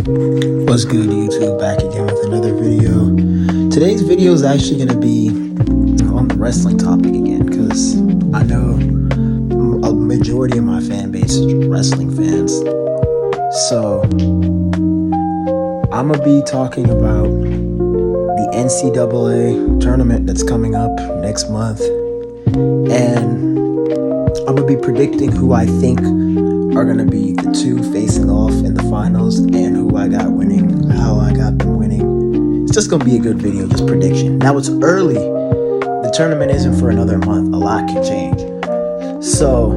What's good, YouTube? Back again with another video. Today's video is actually going to be on the wrestling topic again, because I know a majority of my fan base is wrestling fans. So I'm going to be talking about the NCAA tournament that's coming up next month, and I'm going to be predicting who I think are going to be the two facing off in the finals and who I got winning, how I got them winning. It's just going to be a good video, just prediction. Now, it's early. The tournament isn't for another month. A lot can change. So,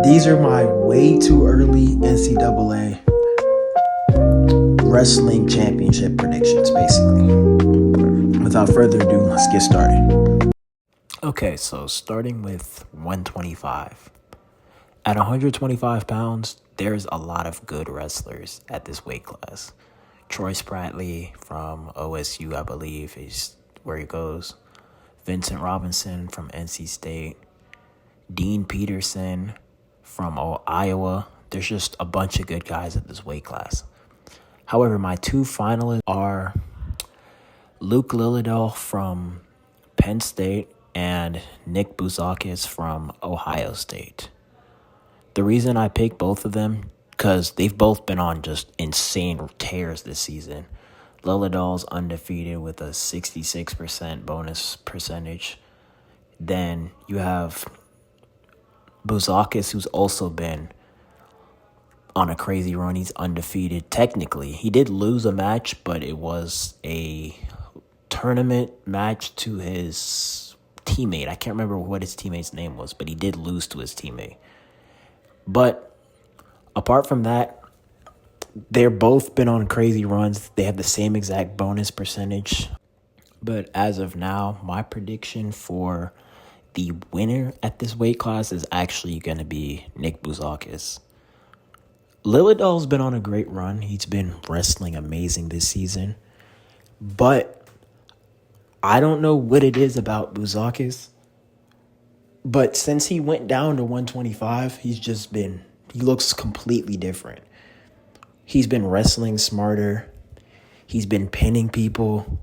these are my way too early NCAA Wrestling Championship predictions, basically. Without further ado, let's get started. Okay, so starting with 125. At 125 pounds, there's a lot of good wrestlers at this weight class. Troy Spratley from OSU, I believe, is where he goes. Vincent Robinson from NC State. Dean Peterson from Iowa. There's just a bunch of good guys at this weight class. However, my two finalists are Luke Lillidahl from Penn State and Nick Bouzakis from Ohio State. The reason I picked both of them, because they've both been on just insane tears this season. Lillidahl's undefeated with a 66% bonus percentage. Then you have Bouzakis, who's also been on a crazy run. He's undefeated technically. He did lose a match, but it was a tournament match to his teammate. I can't remember what his teammate's name was, but he did lose to his teammate. But apart from that, they're both been on crazy runs. They have the same exact bonus percentage. But as of now, my prediction for the winner at this weight class is actually going to be Nick Bouzakis. Lillidahl's been on a great run. He's been wrestling amazing this season. But I don't know what it is about Bouzakis. But since he went down to 125, he looks completely different. He's been wrestling smarter. He's been pinning people.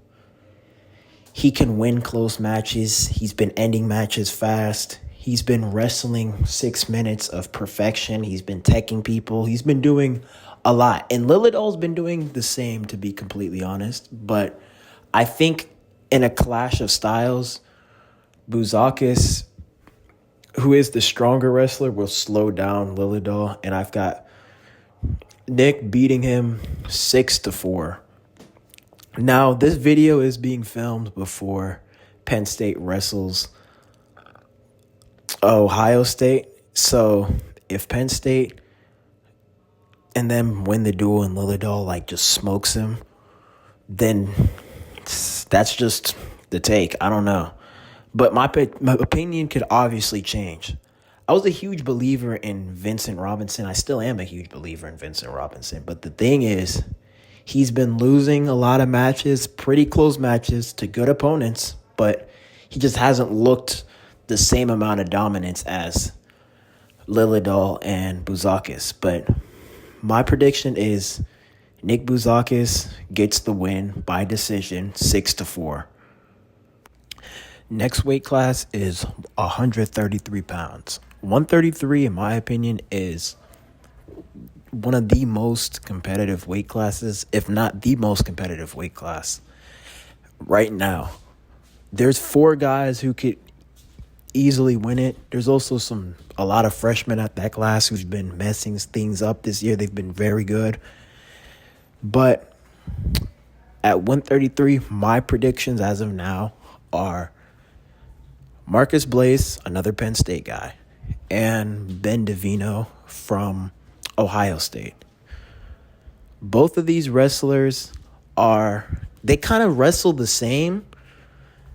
He can win close matches. He's been ending matches fast. He's been wrestling 6 minutes of perfection. He's been teching people. He's been doing a lot. And Lillidahl's been doing the same, to be completely honest. But I think in a clash of styles, Bouzakis, who is the stronger wrestler, will slow down Lillidahl, and I've got Nick beating him 6-4. Now, this video is being filmed before Penn State wrestles Ohio State. So if Penn State and them win the duel and Lillidahl just smokes him, then that's just the take. I don't know. But my opinion could obviously change. I was a huge believer in Vincent Robinson. I still am a huge believer in Vincent Robinson. But the thing is, he's been losing a lot of matches, pretty close matches, to good opponents. But he just hasn't looked the same amount of dominance as Lillidahl and Bouzakis. But my prediction is Nick Bouzakis gets the win by decision, 6-4. Next weight class is 133 pounds. 133, in my opinion, is one of the most competitive weight classes, if not the most competitive weight class right now. There's 4 guys who could easily win it. There's also a lot of freshmen at that class who've been messing things up this year. They've been very good. But at 133, my predictions as of now are Marcus Blaze, another Penn State guy, and Ben DeVino from Ohio State. Both of these wrestlers they kind of wrestle the same.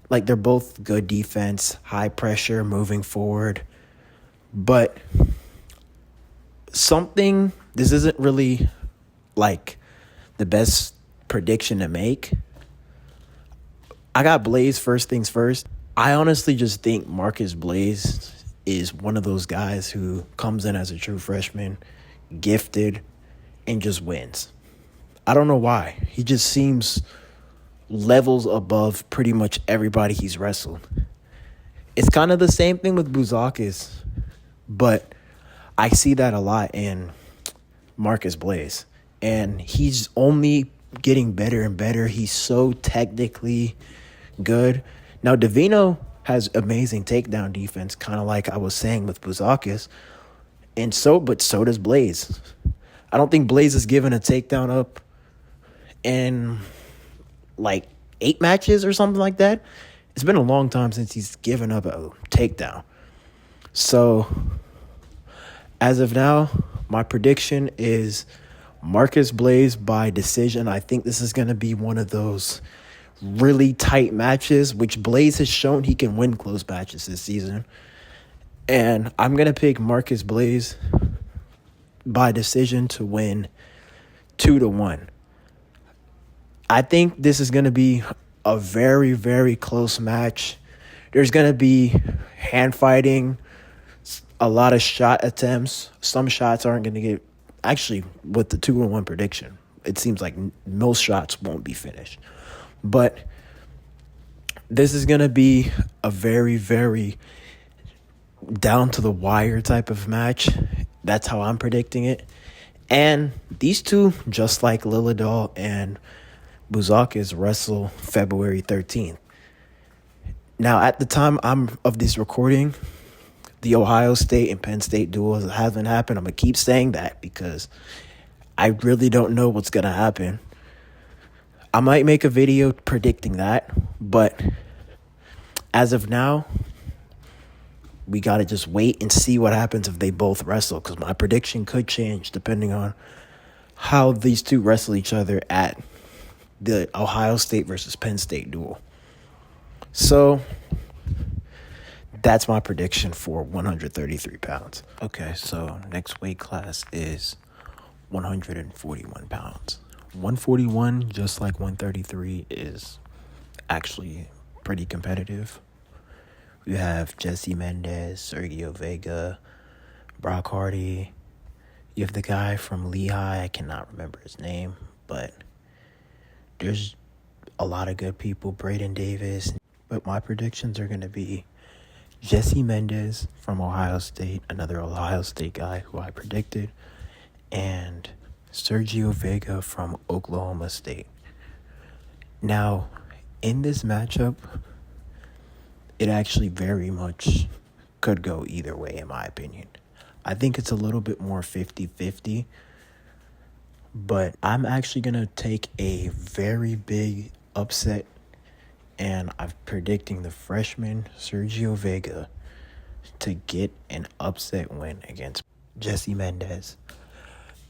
They're both good defense, high pressure, moving forward. But this isn't really the best prediction to make. I got Blaze first things first. I honestly just think Marcus Blaze is one of those guys who comes in as a true freshman, gifted, and just wins. I don't know why. He just seems levels above pretty much everybody he's wrestled. It's kind of the same thing with Buzakis, but I see that a lot in Marcus Blaze. And he's only getting better and better. He's so technically good. Now, Davino has amazing takedown defense, kind of like I was saying with Buzakis. But so does Blaze. I don't think Blaze has given a takedown up in like 8 matches or something like that. It's been a long time since he's given up a takedown. So, as of now, my prediction is Marcus Blaze by decision. I think this is going to be one of those really tight matches, which Blaze has shown he can win close matches this season. And I'm going to pick Marcus Blaze by decision to win 2-1. I think this is going to be a very, very close match. There's going to be hand fighting, a lot of shot attempts. Some shots aren't going to get... Actually, with the 2-1 prediction, it seems like most shots won't be finished. But this is going to be a very, very down-to-the-wire type of match. That's how I'm predicting it. And these two, just like Lilladal and Buzakis, wrestle February 13th. Now, at the time of this recording, the Ohio State and Penn State duels haven't happened. I'm going to keep saying that because I really don't know what's going to happen. I might make a video predicting that, but as of now, we got to just wait and see what happens if they both wrestle, because my prediction could change depending on how these two wrestle each other at the Ohio State versus Penn State duel. So that's my prediction for 133 pounds. Okay, so next weight class is 141 pounds. 141, just like 133, is actually pretty competitive. We have Jesse Mendez, Sergio Vega, Brock Hardy. You have the guy from Lehigh. I cannot remember his name, but there's a lot of good people. Braden Davis. But my predictions are going to be Jesse Mendez from Ohio State, another Ohio State guy who I predicted, and Sergio Vega from Oklahoma State. Now, in this matchup, it actually very much could go either way, in my opinion. I think it's a little bit more 50-50, but I'm actually going to take a very big upset, and I'm predicting the freshman Sergio Vega to get an upset win against Jesse Mendez.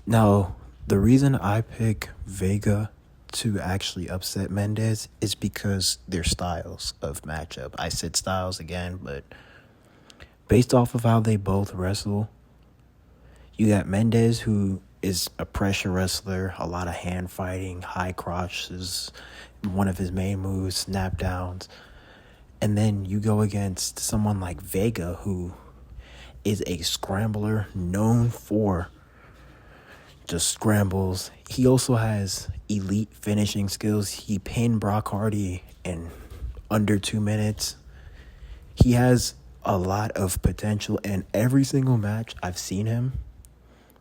Now, the reason I pick Vega to actually upset Mendez is because their styles of matchup. I said styles again, but based off of how they both wrestle, you got Mendez, who is a pressure wrestler, a lot of hand fighting, high crotches, one of his main moves, snap downs. And then you go against someone like Vega, who is a scrambler known for just scrambles. He also has elite finishing skills. He pinned Brock Hardy in under 2 minutes. He has a lot of potential, and every single match I've seen him,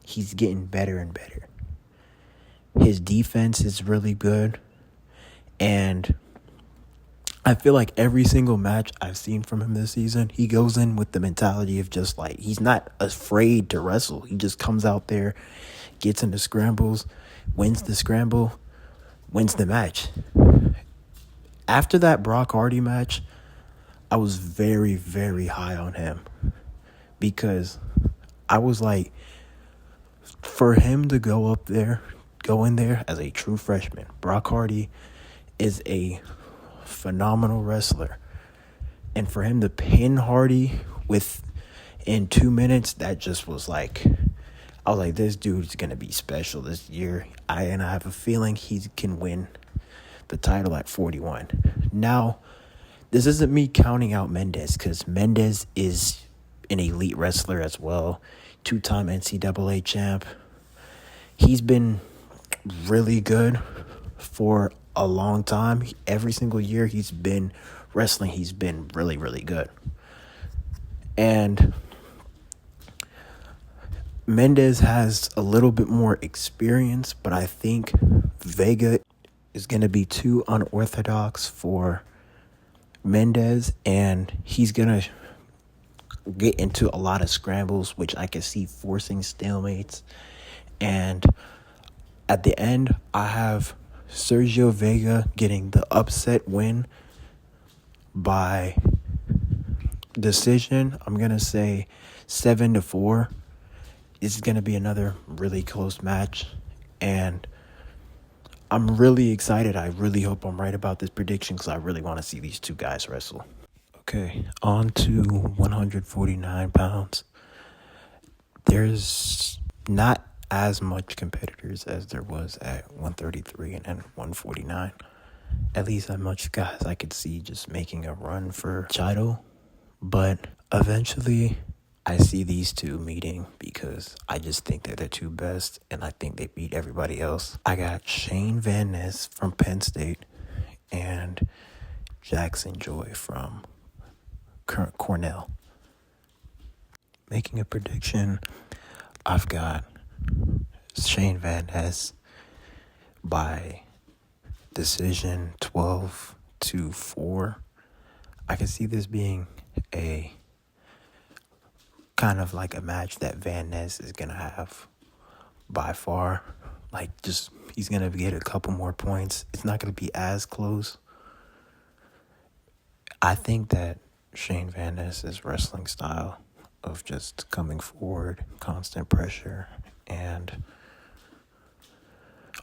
he's getting better and better. His defense is really good, and I feel like every single match I've seen from him this season, he goes in with the mentality of just like, he's not afraid to wrestle. He just comes out there, gets into scrambles, wins the scramble, wins the match. After that Brock Hardy match, I was very, very high on him because I was like, for him to go in there as a true freshman, Brock Hardy is a phenomenal wrestler. And for him to pin Hardy in 2 minutes, that just was like, I was like, this dude's going to be special this year. I have a feeling he can win the title at 41. Now, this isn't me counting out Mendez, because Mendez is an elite wrestler as well. 2-time NCAA champ. He's been really good for a long time. Every single year he's been wrestling, he's been really, really good. And Mendez has a little bit more experience, but I think Vega is going to be too unorthodox for Mendez, and he's going to get into a lot of scrambles, which I can see forcing stalemates. And at the end, I have Sergio Vega getting the upset win by decision. I'm going to say 7-4. This is going to be another really close match, and I'm really excited. I really hope I'm right about this prediction because I really want to see these two guys wrestle. Okay, on to 149 pounds. There's not as much competitors as there was at 133 and then 149. At least that much guys I could see just making a run for title. But eventually, I see these two meeting because I just think they're the two best, and I think they beat everybody else. I got Shane Van Ness from Penn State and Jackson Joy from Cornell. Making a prediction, I've got Shane Van Ness by decision 12-4. I can see this being a kind of like a match that Van Ness is going to have by far. Like, just, he's going to get a couple more points. It's not going to be as close. I think that Shane Van Ness's wrestling style of just coming forward, constant pressure, and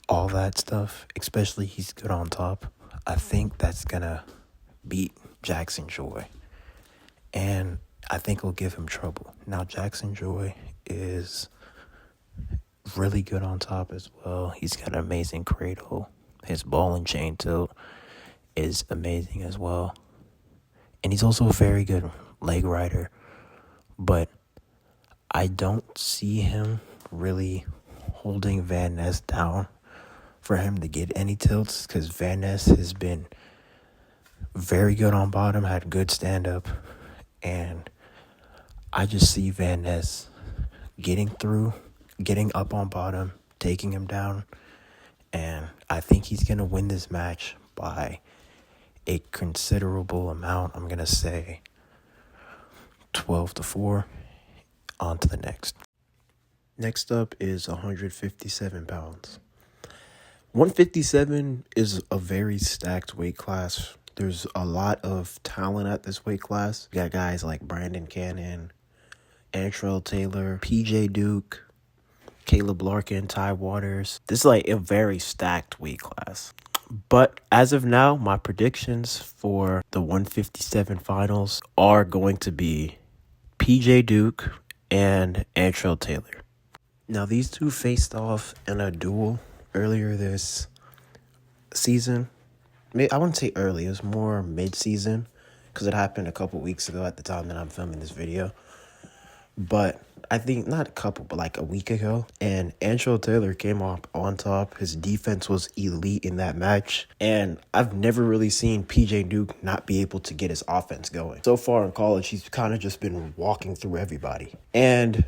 all that stuff, especially he's good on top, I think that's going to beat Jackson Joy. And I think it'll give him trouble. Now, Jackson Joy is really good on top as well. He's got an amazing cradle. His ball and chain tilt is amazing as well. And he's also a very good leg rider. But I don't see him really holding Van Ness down for him to get any tilts, because Van Ness has been very good on bottom, had good stand-up, and I just see Van Ness getting through, getting up on bottom, taking him down, and I think he's going to win this match by a considerable amount. I'm going to say 12-4. On to the next. Next up is 157 pounds. 157 is a very stacked weight class. There's a lot of talent at this weight class. You got guys like Brandon Cannon, Antrell Taylor, PJ Duke, Caleb Larkin, Ty Waters. This is like a very stacked weight class. But as of now, my predictions for the 157 finals are going to be PJ Duke and Antrell Taylor. Now, these two faced off in a duel earlier this season. I wouldn't say early, it was more mid-season, because it happened a couple weeks ago at the time that I'm filming this video. But I think not a couple, but like a week ago. And Antrell Taylor came up on top. His defense was elite in that match. And I've never really seen PJ Duke not be able to get his offense going. So far in college, he's kind of just been walking through everybody. And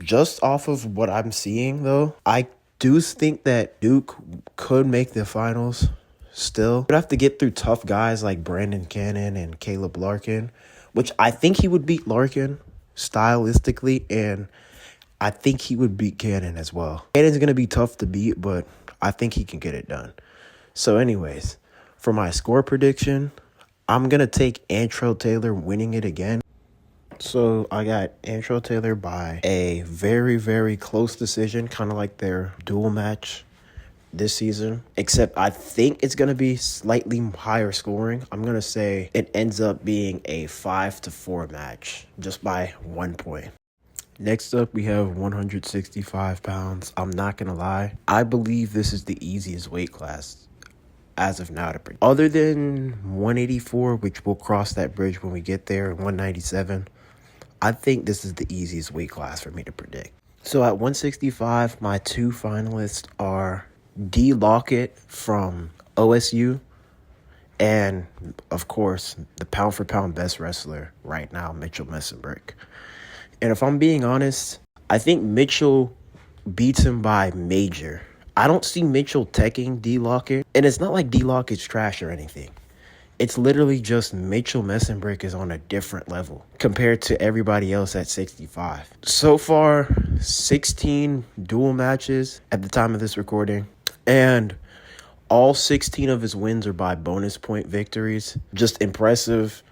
just off of what I'm seeing, though, I do think that Duke could make the finals still. You'd have to get through tough guys like Brandon Cannon and Caleb Larkin, which I think he would beat Larkin stylistically, and I think he would beat Cannon as well. Cannon's going to be tough to beat, but I think he can get it done. So anyways, for my score prediction, I'm going to take Antrell Taylor winning it again. So I got Antrell Taylor by a very, very close decision, kind of like their dual match this season, except I think it's going to be slightly higher scoring. I'm going to say it ends up being a 5-4 match, just by 1 point. Next up, we have 165 pounds. I'm not going to lie, I believe this is the easiest weight class as of now to predict. Other than 184, which we'll cross that bridge when we get there, and 197, I think this is the easiest weight class for me to predict. So at 165, my two finalists are D. Lockett from OSU, and, of course, the pound-for-pound best wrestler right now, Mitchell Messenbrick. And if I'm being honest, I think Mitchell beats him by major. I don't see Mitchell teching D. Lockett, and it's not like D. Lockett's trash or anything. It's literally just Mitchell Messenbrick is on a different level compared to everybody else at 65. So far, 16 dual matches at the time of this recording, and all 16 of his wins are by bonus point victories. Just impressive.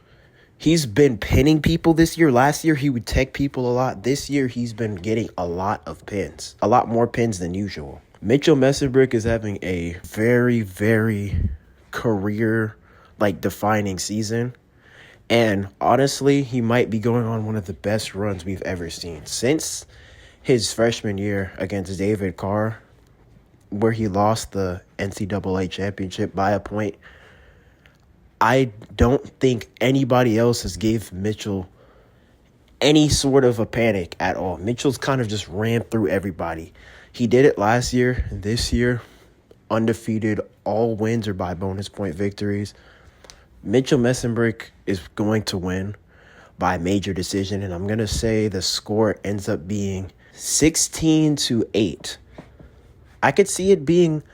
He's been pinning people this year. Last year, he would tech people a lot. This year, he's been getting a lot of pins. A lot more pins than usual. Mitchell Messenbrick is having a very, very career defining season, and honestly, he might be going on one of the best runs we've ever seen since his freshman year against David Carr, where he lost the NCAA championship by a point. I don't think anybody else has gave Mitchell any sort of a panic at all. Mitchell's kind of just ran through everybody. He did it last year. This year, undefeated, all wins are by bonus point victories. Mitchell Messenbrick is going to win by major decision, and I'm going to say the score ends up being 16-8. I could see it being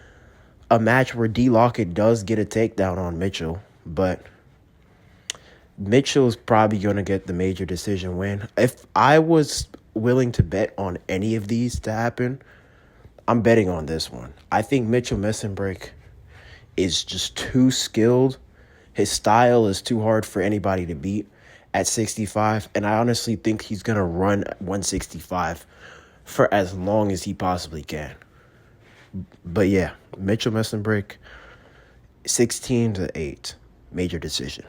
a match where D. Lockett does get a takedown on Mitchell, but Mitchell's probably going to get the major decision win. If I was willing to bet on any of these to happen, I'm betting on this one. I think Mitchell Messenbrick is just too skilled. His style is too hard for anybody to beat at 65, and I honestly think he's going to run 165 for as long as he possibly can. But yeah, Mitchell Messenbrick, 16-8, major decision.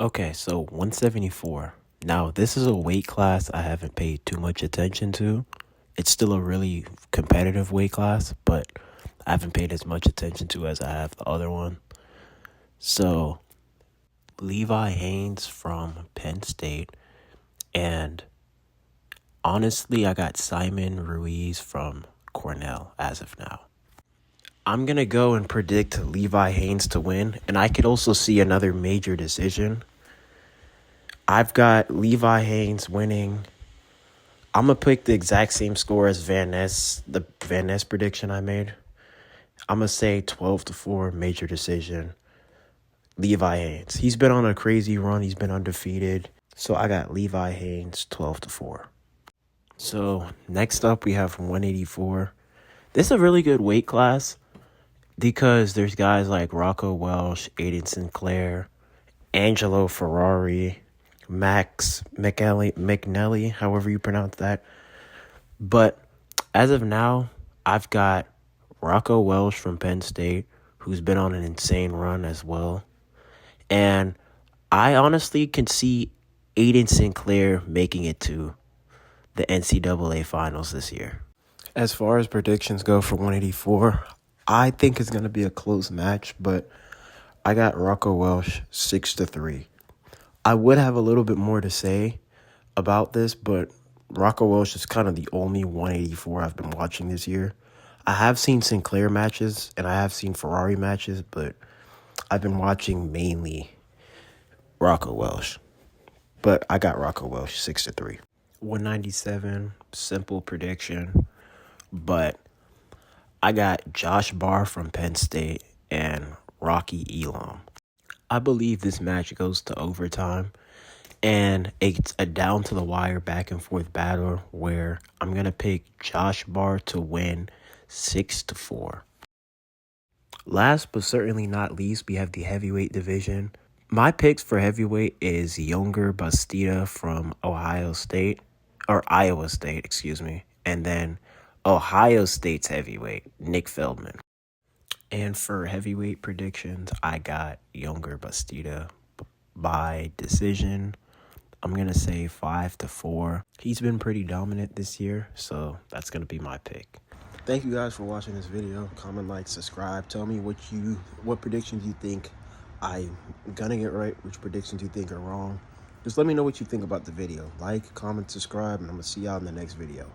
Okay, so 174. Now, this is a weight class I haven't paid too much attention to. It's still a really competitive weight class, but I haven't paid as much attention to as I have the other one. So, Levi Haynes from Penn State, and honestly, I got Simon Ruiz from Cornell as of now. I'm going to go and predict Levi Haynes to win, and I could also see another major decision. I've got Levi Haynes winning. I'm going to pick the exact same score as the Van Ness prediction I made. I'm going to say 12-4, major decision. Levi Haynes. He's been on a crazy run. He's been undefeated. So I got Levi Haynes 12-4. So next up we have 184. This is a really good weight class because there's guys like Rocco Welsh, Aiden Sinclair, Angelo Ferrari, Max McNelly, however you pronounce that. But as of now, I've got Rocco Welsh from Penn State, who's been on an insane run as well. And I honestly can see Aiden Sinclair making it to the NCAA finals this year. As far as predictions go for 184, I think it's going to be a close match, but I got Rocco Welsh 6-3. I would have a little bit more to say about this, but Rocco Welsh is kind of the only 184 I've been watching this year. I have seen Sinclair matches and I have seen Ferrari matches, but I've been watching mainly Rocco Welsh. But I got Rocco Welsh 6-3. 197, simple prediction. But I got Josh Barr from Penn State and Rocky Elam. I believe this match goes to overtime. And it's a down-to-the-wire back-and-forth battle where I'm going to pick Josh Barr to win 6-4. Last but certainly not least, we have the heavyweight division. My picks for heavyweight is Younger Bastida from Iowa State, and then Ohio State's heavyweight, Nick Feldman. And for heavyweight predictions, I got Younger Bastida by decision. I'm going to say 5-4. He's been pretty dominant this year, so that's going to be my pick. Thank you guys for watching this video. Comment, like, subscribe. Tell me what predictions you think I'm going to get right, which predictions you think are wrong. Just let me know what you think about the video. Like, comment, subscribe, and I'm going to see y'all in the next video.